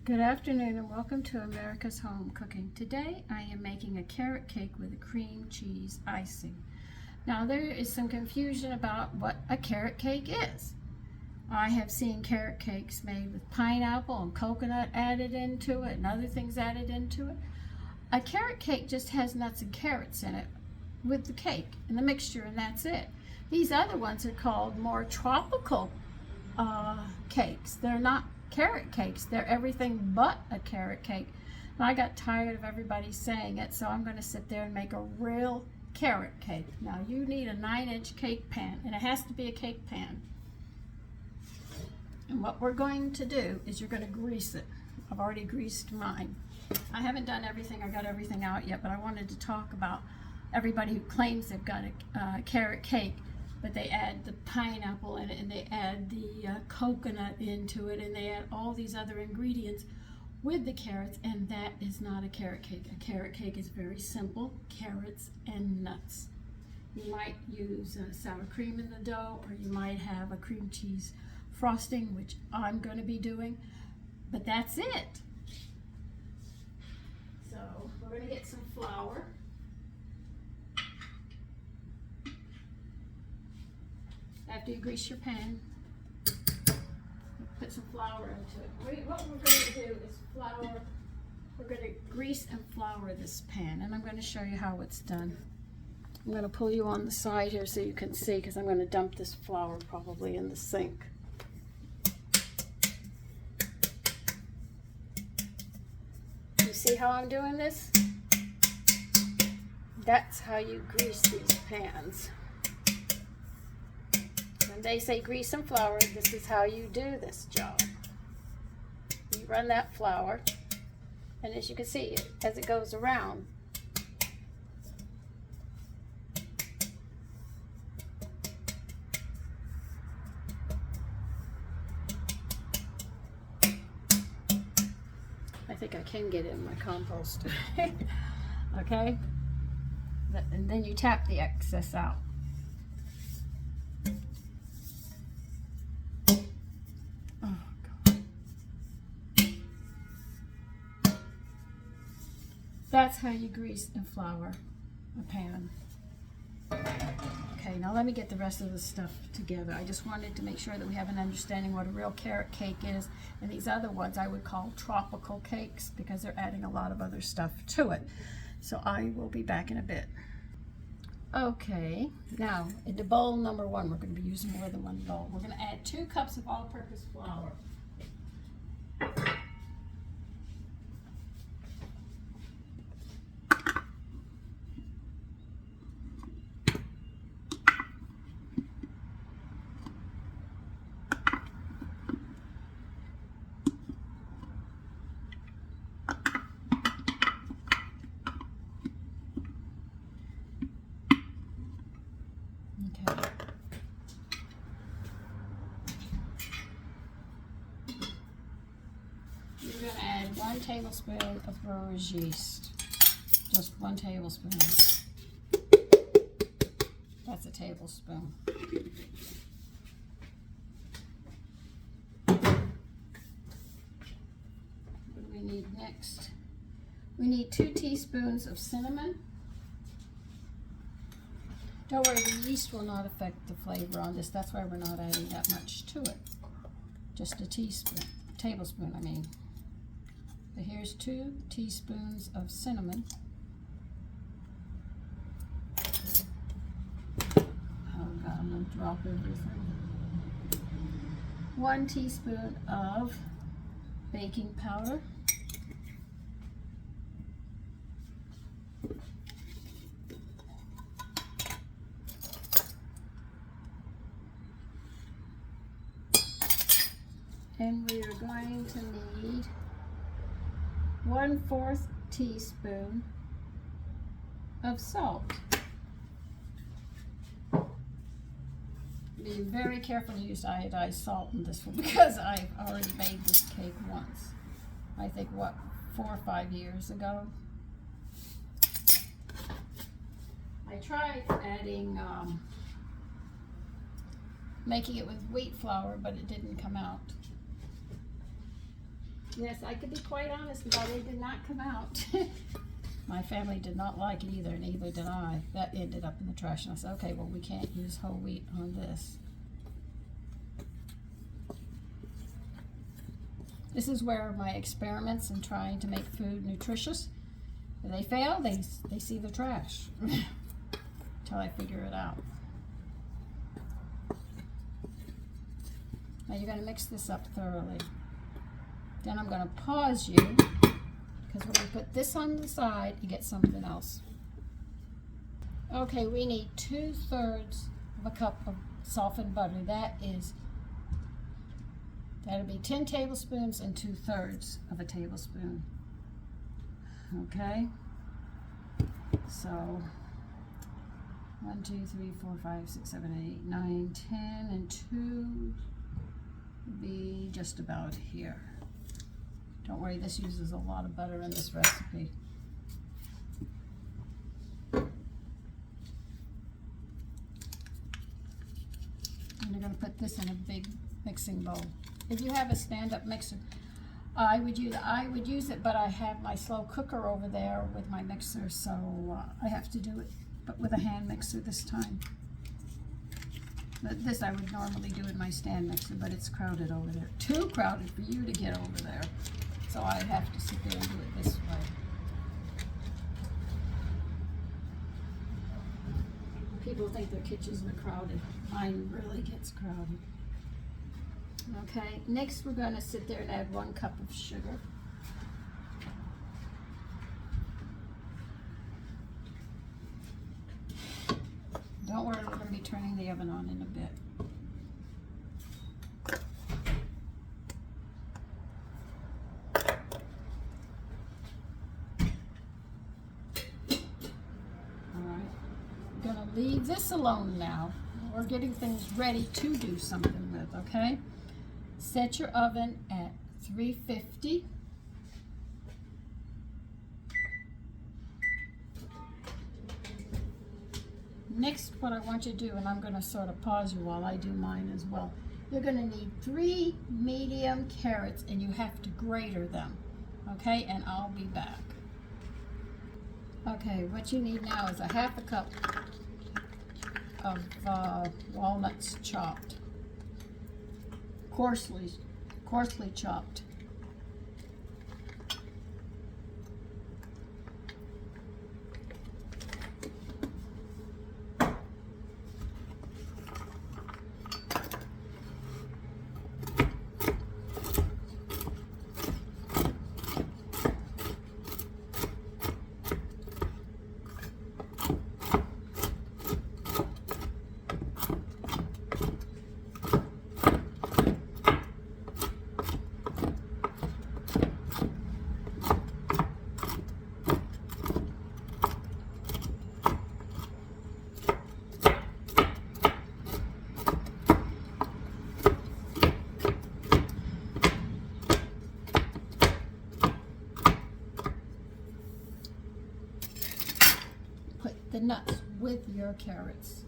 Good afternoon and welcome to America's Home Cooking. Today I am making a carrot cake with a cream cheese icing. Now there is some confusion about what a carrot cake is. I have seen carrot cakes made with pineapple and coconut added into it and other things added into it. A carrot cake just has nuts and carrots in it with the cake and the mixture, and that's it. These other ones are called more tropical cakes. They're not carrot cakes. They're everything but a carrot cake. And I got tired of everybody saying it, so I'm going to sit there and make a real carrot cake. Now you need a 9-inch cake pan, and it has to be a cake pan. And what we're going to do is you're going to grease it. I've already greased mine. I haven't done everything, I got everything out yet, but I wanted to talk about everybody who claims they've got a carrot cake, but they add the pineapple in it, and they add the coconut into it, and they add all these other ingredients with the carrots, and that is not a carrot cake. A carrot cake is very simple: carrots and nuts. You might use sour cream in the dough, or you might have a cream cheese frosting, which I'm going to be doing, but that's it. So we're going to get some flour. After you grease your pan, put some flour into it. What we're going to do is we're going to grease and flour this pan, and I'm going to show you how it's done. I'm going to pull you on the side here so you can see, because I'm going to dump this flour probably in the sink. You see how I'm doing this? That's how you grease these pans. When they say grease and flour, this is how you do this job. You run that flour, and as you can see, as it goes around, I think I can get it in my compost. Okay? And then you tap the excess out. That's how you grease and flour a pan. Okay, now let me get the rest of the stuff together. I just wanted to make sure that we have an understanding what a real carrot cake is, and these other ones I would call tropical cakes because they're adding a lot of other stuff to it. So I will be back in a bit. Okay, now into bowl number one, we're going to be using more than one bowl. We're going to add 2 cups of all-purpose flour. We're going to add 1 tablespoon of brewer's yeast. Just 1 tablespoon. That's a tablespoon. What do we need next? We need 2 teaspoons of cinnamon. Don't worry, the yeast will not affect the flavor on this. That's why we're not adding that much to it. Just a tablespoon, I mean. So here's 2 teaspoons of cinnamon. Oh God, I'm going to drop everything. 1 teaspoon of baking powder. And we are going to need 1/4 teaspoon of salt. Be very careful to use iodized salt in this one because I've already made this cake once. I think, what, 4 or 5 years ago. I tried adding, making it with wheat flour, but it didn't come out. Yes, I could be quite honest about it. They did not come out. My family did not like it either, and neither did I. That ended up in the trash, and I said, okay, well, we can't use whole wheat on this. This is where my experiments in trying to make food nutritious, if they fail, they see the trash until I figure it out. Now you're going to mix this up thoroughly. Then I'm going to pause you, because when we put this on the side, you get something else. Okay, we need 2/3 of a cup of softened butter. That'll be 10 tablespoons and 2/3 of a tablespoon. Okay, so 1, 2, 3, 4, 5, 6, 7, 8, 9, 10, and 2 would be just about here. Don't worry, this uses a lot of butter in this recipe. And you're going to put this in a big mixing bowl. If you have a stand-up mixer, I would use it, but I have my slow cooker over there with my mixer, so I have to do it, but with a hand mixer this time. But this I would normally do in my stand mixer, but it's crowded over there. Too crowded for you to get over there. So I have to sit there and do it this way. People think their kitchens are crowded. Mine really gets crowded. Okay, next we're going to sit there and add 1 cup of sugar. Don't worry, we're going to be turning the oven on in a bit. Leave this alone now. We're getting things ready to do something with, okay? Set your oven at 350. Next, what I want you to do, and I'm going to sort of pause you while I do mine as well. You're going to need 3 medium carrots, and you have to grater them, okay? And I'll be back. Okay, what you need now is a 1/2 cup of walnuts chopped, coarsely chopped. The nuts with your carrots.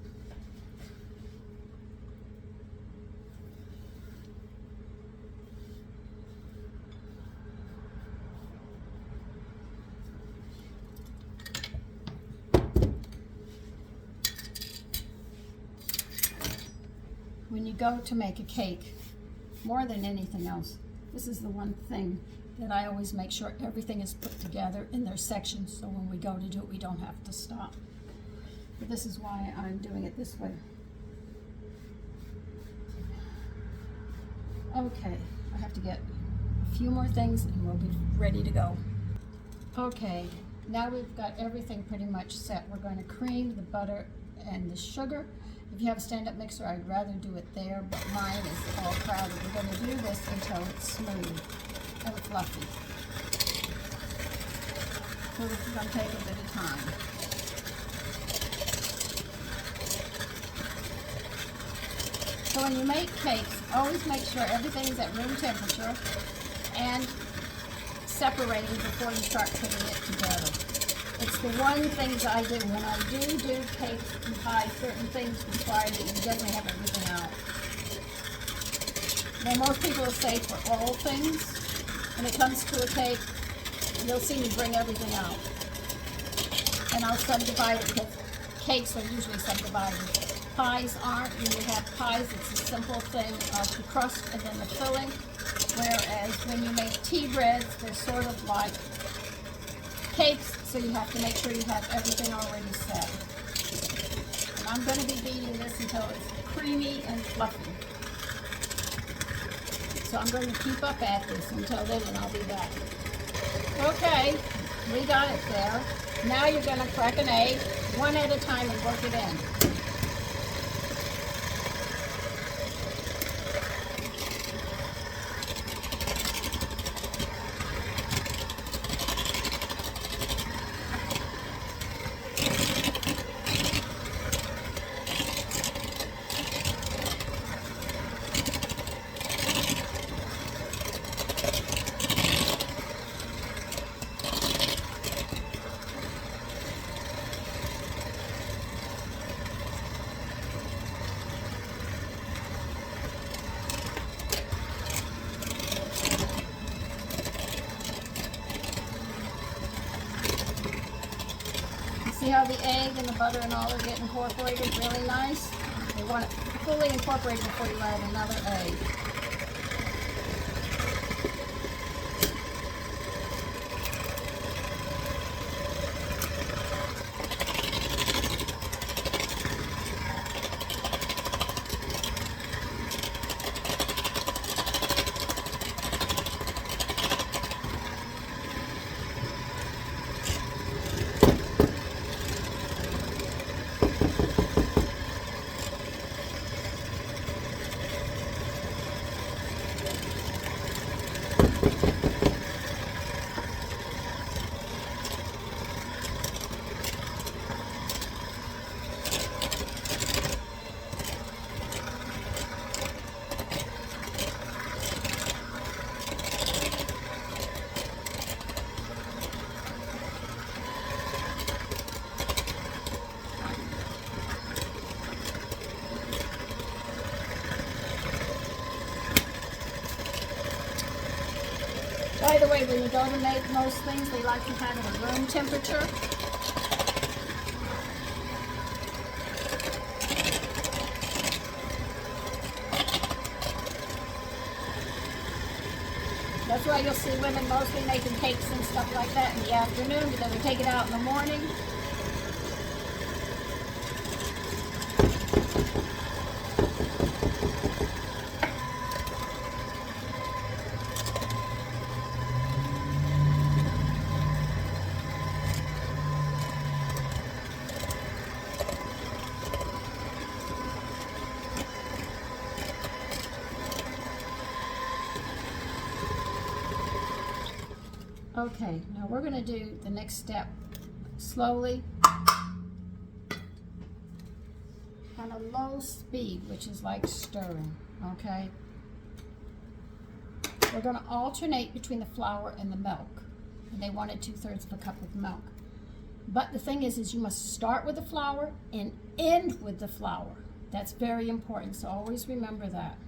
When you go to make a cake, more than anything else, this is the one thing that I always make sure everything is put together in their sections, so when we go to do it, we don't have to stop. But this is why I'm doing it this way. Okay, I have to get a few more things and we'll be ready to go. Okay, now we've got everything pretty much set. We're going to cream the butter and the sugar. If you have a stand-up mixer, I'd rather do it there, but mine is all crowded. We're going to do this until it's smooth and fluffy. So this is going to take a bit of time. So when you make cakes, always make sure everything is at room temperature and separating before you start putting it together. It's the one thing that I do. When I do cakes and pies, certain things require that you definitely have everything out. Now most people say for all things, and when it comes to a cake, you'll see me bring everything out. And I'll subdivide it because cakes are usually subdivided. Pies aren't. When you have pies, it's a simple thing of the crust and then the filling. Whereas when you make tea breads, they're sort of like cakes, so you have to make sure you have everything already set. And I'm going to be beating this until it's creamy and fluffy. So I'm going to keep up at this until then, and I'll be back. Okay, we got it there. Now you're going to crack an egg, one at a time, and work it in. See how the egg and the butter and all are getting incorporated really nice? You want it fully incorporated before you add another egg. By the way, when you go to make most things, they like to have it at room temperature. That's why you'll see women mostly making cakes and stuff like that in the afternoon, because they take it out in the morning. Okay, now we're going to do the next step slowly on a low speed, which is like stirring, okay? We're going to alternate between the flour and the milk. And they wanted 2/3 of a cup of milk. But the thing is you must start with the flour and end with the flour. That's very important, so always remember that.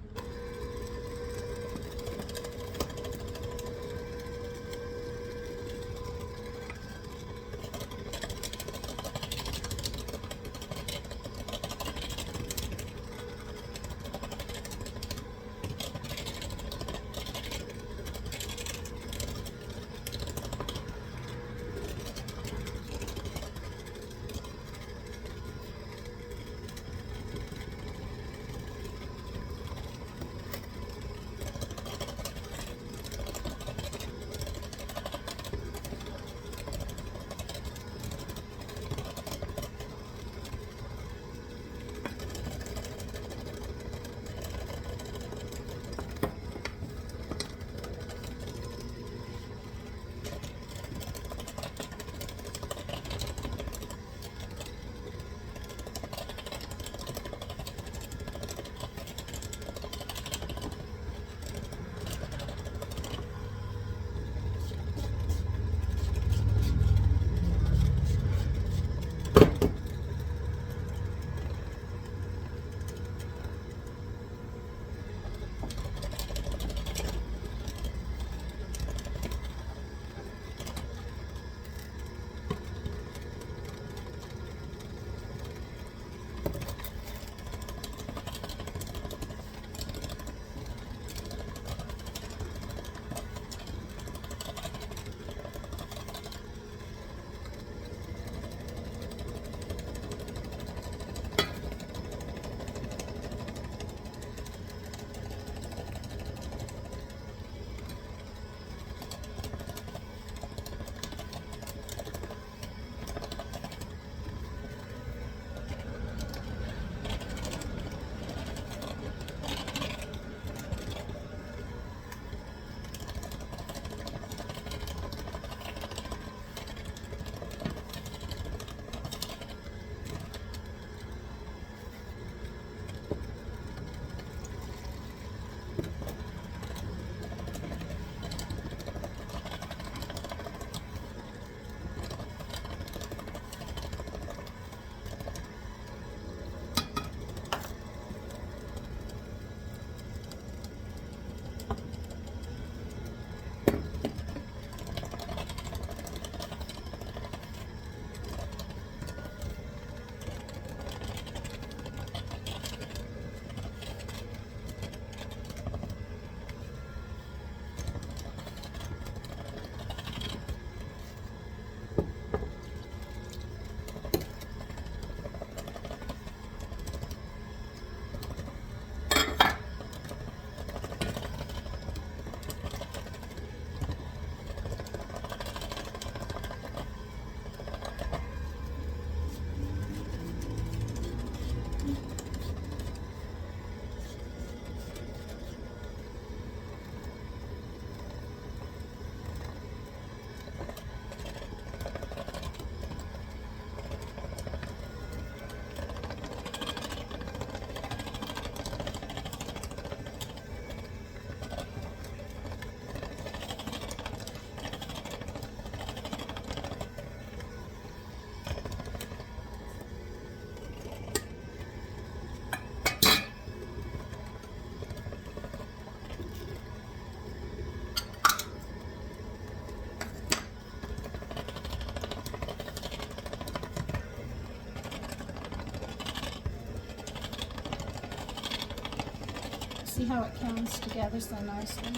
See how it comes together so nicely?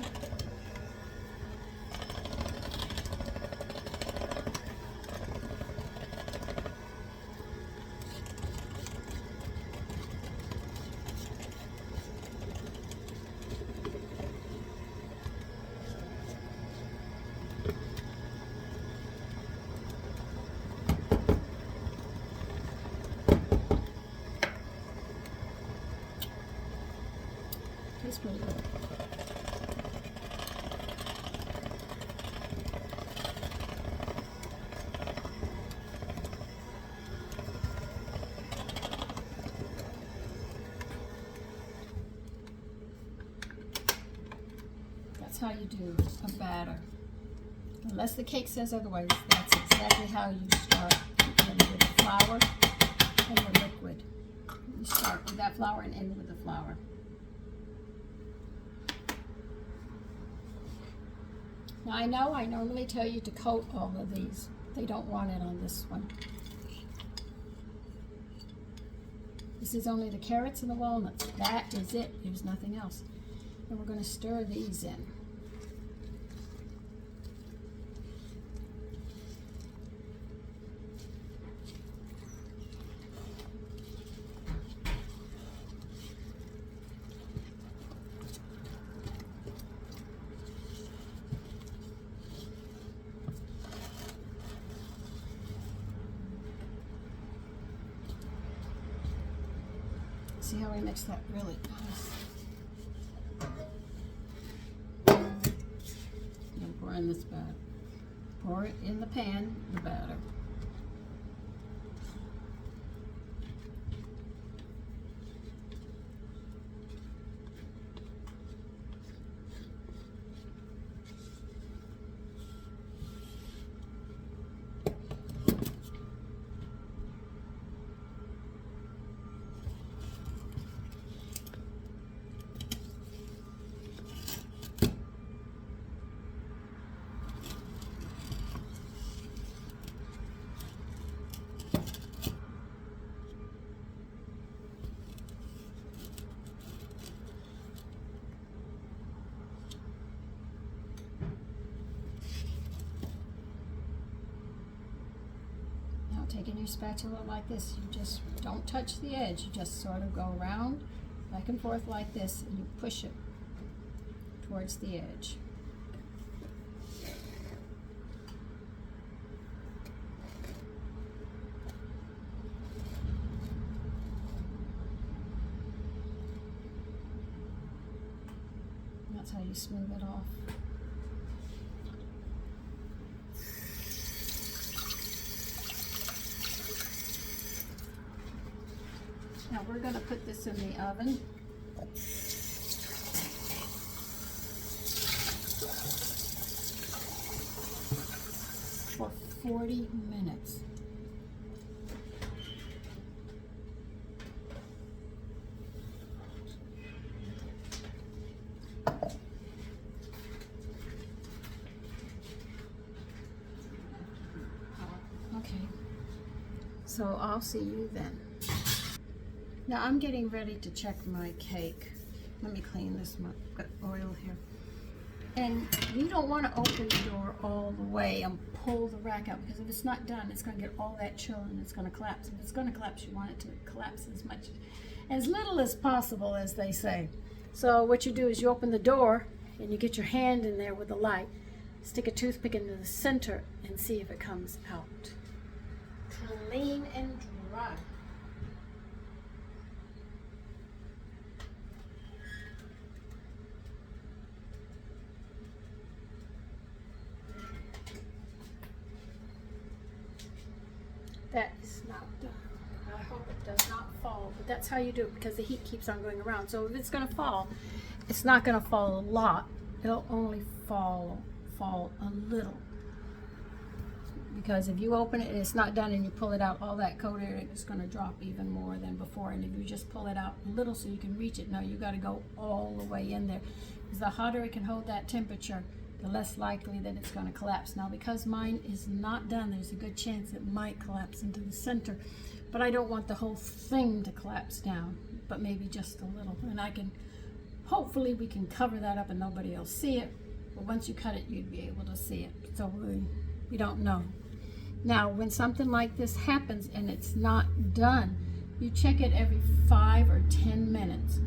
Tastes pretty good. That's how you do a batter. Unless the cake says otherwise, that's exactly how you start with the flour and the liquid. You start with that flour and end with the flour. Now I know I normally tell you to coat all of these. They don't want it on this one. This is only the carrots and the walnuts. That is it. There's nothing else. And we're going to stir these in. See how we mix that really nice. And pour in this batter. Pour it in the pan, the batter. Taking your spatula like this, you just don't touch the edge. You just sort of go around, back and forth like this, and you push it towards the edge. That's how you smooth it off. Now we're going to put this in the oven. For 40 minutes. Okay, so I'll see you then. Now I'm getting ready to check my cake. Let me clean this, got oil here. And you don't want to open the door all the way and pull the rack out, because if it's not done, it's going to get all that chill and it's going to collapse. If it's going to collapse, you want it to collapse as little as possible, as they say. So what you do is you open the door and you get your hand in there with the light, stick a toothpick into the center and see if it comes out. Clean and dry. That is not done. I hope it does not fall, but that's how you do it, because the heat keeps on going around. So if it's going to fall, it's not going to fall a lot. It'll only fall a little. Because if you open it and it's not done and you pull it out, all that coat area is going to drop even more than before. And if you just pull it out a little so you can reach it, no, you got to go all the way in there. Because the hotter it can hold that temperature, the less likely that it's going to collapse. Now, because mine is not done, there's a good chance it might collapse into the center. But I don't want the whole thing to collapse down, but maybe just a little. And I can Hopefully we can cover that up and nobody will see it. But once you cut it, you'd be able to see it. So we don't know. Now, when something like this happens and it's not done, you check it every 5 or 10 minutes.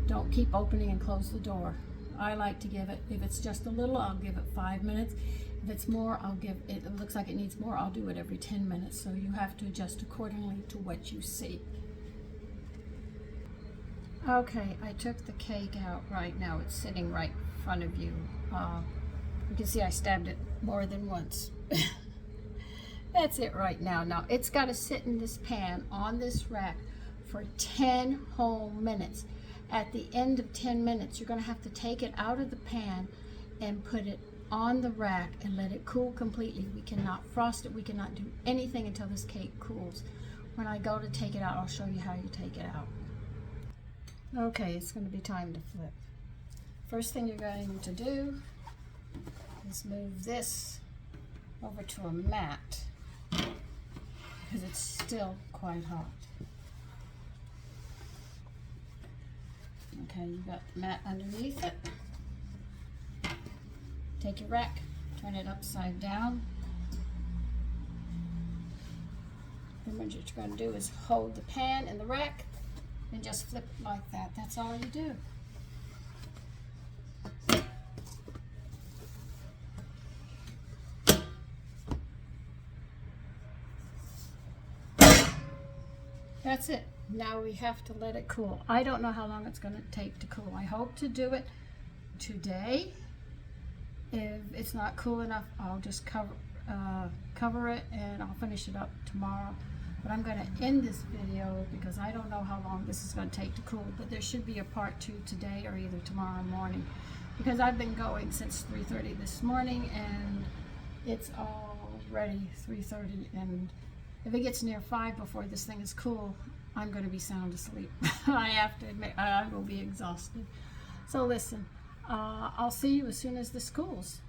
Don't keep opening and close the door. I like to give it, if it's just a little, I'll give it 5 minutes. If it's more, I'll give it, it looks like it needs more, I'll do it every 10 minutes. So you have to adjust accordingly to what you see. Okay, I took the cake out right now. It's sitting right in front of you. You can see I stabbed it more than once. That's it right now. Now, it's got to sit in this pan on this rack for 10 whole minutes. At the end of 10 minutes, you're going to have to take it out of the pan and put it on the rack and let it cool completely. We cannot frost it. We cannot do anything until this cake cools. When I go to take it out, I'll show you how you take it out. Okay, it's going to be time to flip. First thing you're going to do is move this over to a mat because it's still quite hot. Okay, you got the mat underneath it. Take your rack, turn it upside down. Then what you're going to do is hold the pan in the rack and just flip it like that. That's all you do. That's it. Now we have to let it cool. I don't know how long it's going to take to cool. I hope to do it today. If it's not cool enough, I'll just cover it and I'll finish it up tomorrow. But I'm going to end this video because I don't know how long this is going to take to cool. But there should be a part 2 today or either tomorrow morning, because I've been going since 3:30 this morning and it's already 3:30. And if it gets near 5 before this thing is cool, I'm going to be sound asleep. I have to admit, I will be exhausted. So listen, I'll see you as soon as this cools.